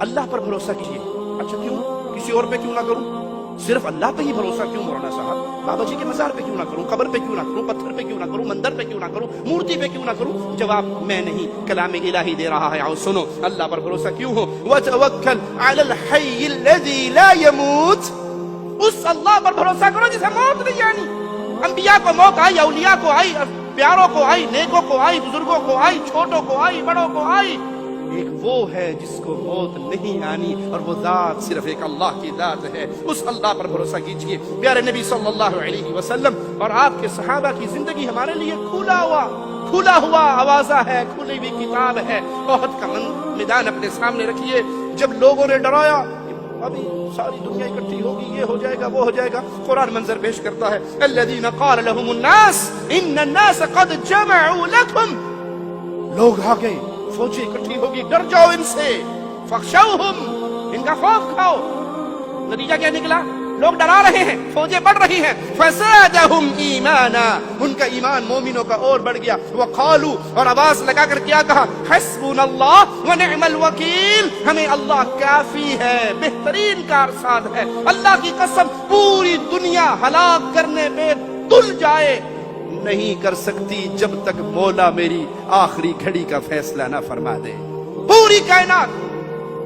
اللہ پر بھروسہ کیجیے. اچھا کیوں؟ کسی اور پہ کیوں نہ کروں؟ صرف اللہ پہ ہی بھروسہ کیوں مولانا صاحب؟ بابا جی کے مزار پہ کیوں نہ کروں؟ قبر پہ کیوں نہ کروں؟ پتھر پہ کیوں نہ کروں؟ مندر پہ کیوں نہ کروں؟ مورتی پہ کیوں نہ کروں؟ جواب میں نہیں، کلام الہی دے رہا ہے. آؤ سنو، اللہ پر بھروسہ کیوں ہو؟ وَتَوَكَّلْ عَلَى الْحَيِّ الَّذِي لَا يَمُوتُ، اس اللہ پر بھروسہ کرو جسے موت نہیں آنی. انبیاء کو موت آئی، اولیاء کو آئی، پیاروں کو آئی، نیکوں کو آئی، بزرگوں کو آئی، چھوٹوں کو آئی، بڑوں کو آئی. ایک وہ ہے جس کو موت نہیں آنی، اور وہ ذات صرف ایک اللہ کی ذات ہے. اس اللہ پر بھروسہ کیجئے. پیارے نبی صلی اللہ علیہ وسلم اور آپ کے صحابہ کی زندگی ہمارے لیے کھلا ہوا آوازہ ہے، کھلی ہوئی کتاب ہے. احد کا میدان اپنے سامنے رکھیے. جب لوگوں نے ڈرایا ابھی ساری دنیا اکٹھی ہوگی، یہ ہو جائے گا، وہ ہو جائے گا، قرآن منظر پیش کرتا ہے. الذین قال لهم الناس ان الناس قد جمعوا لكم، لوگ آ گئے، فوجیں اکٹھی ہوگی، ڈر جاؤ ان سے. فخشوہم، ان کا خوف کھاؤ. نتیجہ کیا نکلا؟ لوگ ڈرا رہے ہیں، فوجیں بڑھ رہی ہیں. فزادہم ایمانا، ان کا ایمان مومنوں کا اور بڑھ گیا. وقالوا، اور آواز لگا کر کیا کہا؟ حسبنا اللہ ونعم الوکیل، ہمیں اللہ کافی ہے، بہترین کارساز ہے. اللہ کی قسم پوری دنیا ہلاک کرنے پہ تل جائے نہیں کر سکتی جب تک مولا میری آخری گھڑی کا فیصلہ نہ فرما دے. پوری کائنات.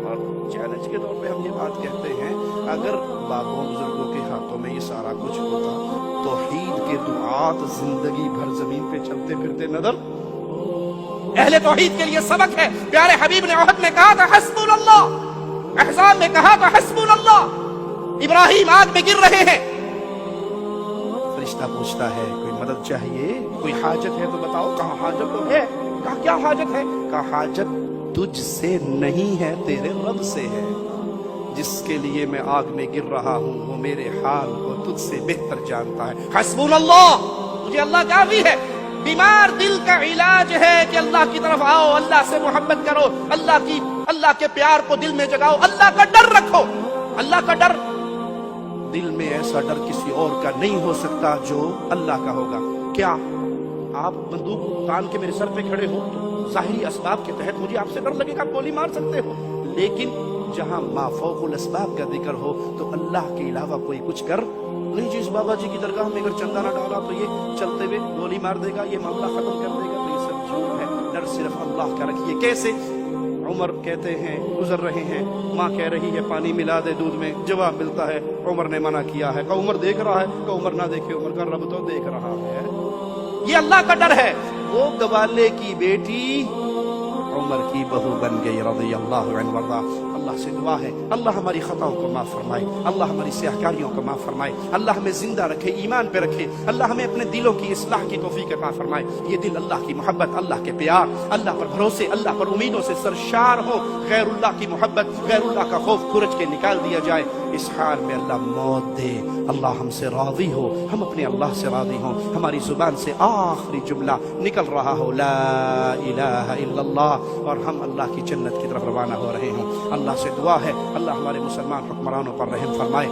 اور چیلنج کے طور پہ ہم یہ بات کہتے ہیں، اگر باپوں بزرگوں کے ہاتھوں میں یہ سارا کچھ ہوتا، توحید کے دعات زندگی بھر زمین پہ چلتے پھرتے نظر. اہل توحید کے لیے سبق ہے. پیارے حبیب نے احد میں کہا تھا حسبنا اللہ، احزاب میں کہا تھا حسبنا اللہ. ابراہیم آگ میں گر رہے ہیں، فرشتہ پوچھتا ہے کوئی مدد چاہیے، کوئی حاجت ہے تو بتاؤ. کہاں حاجت تو ہے. کہا کیا حاجت ہے؟ کہا حاجت تجھ سے نہیں ہے، تیرے رب سے ہے. جس کے لیے میں آگ میں گر رہا ہوں وہ میرے حال کو تجھ سے بہتر جانتا ہے. حسبنا اللہ، مجھے اللہ کافی ہے. بیمار دل کا علاج ہے کہ اللہ کی طرف آؤ، اللہ سے محبت کرو، اللہ کے پیار کو دل میں جگاؤ، اللہ کا ڈر رکھو. اللہ کا ڈر، دل میں ایسا ڈر کسی اور کا نہیں ہو سکتا جو اللہ کا ہوگا. کیا آپ بندوق تان کے میرے سر پہ کھڑے ہو تو ظاہری اسباب کے تحت مجھے آپ سے ڈر لگے گا، آپ گولی مار سکتے ہو. لیکن جہاں ما فوق الاسباب کا ذکر ہو تو اللہ کے علاوہ کوئی کچھ کر نہیں. جس بابا جی کی درگاہ میں اگر چندہ نہ ڈالا تو یہ چلتے ہوئے گولی مار دے گا، یہ معاملہ ختم کر دے گا، تو یہ سب جھوٹ ہے. ڈر صرف اللہ کا رکھیے. کیسے؟ عمر کہتے ہیں، گزر رہے ہیں، ماں کہہ رہی ہے پانی ملا دے دودھ میں. جواب ملتا ہے عمر نے منع کیا ہے. کہ عمر دیکھ رہا ہے، کہ عمر نہ دیکھے، عمر کا رب تو دیکھ رہا ہے. یہ اللہ کا ڈر ہے. وہ گوالے کی بیٹی عمر کی بہو بن گئی رضی اللہ عنہ وارضاہ. اللہ سے دعا ہے اللہ ہماری خطاؤں کو معاف فرمائے، اللہ ہماری سیاہکاریوں کو معاف فرمائے، اللہ ہمیں زندہ رکھے، ایمان پہ رکھے، اللہ ہمیں اپنے دلوں کی اصلاح کی توفیق عطا فرمائے. یہ دل اللہ کی محبت، اللہ کے پیار، اللہ پر بھروسے، اللہ پر امیدوں سے سرشار ہو. غیر اللہ کی محبت، غیر اللہ کا خوف کھرچ کے نکال دیا جائے. اس حال میں اللہ موت دے، اللہ ہم سے راضی ہو، ہم اپنے اللہ سے راضی ہوں. ہماری زبان سے آخری جملہ نکل رہا ہو لا الہ الا اللہ، اور ہم اللہ کی جنت کی طرف روانہ ہو رہے ہوں. اللہ سے دعا ہے اللہ ہمارے مسلمان حکمرانوں پر رحم فرمائے.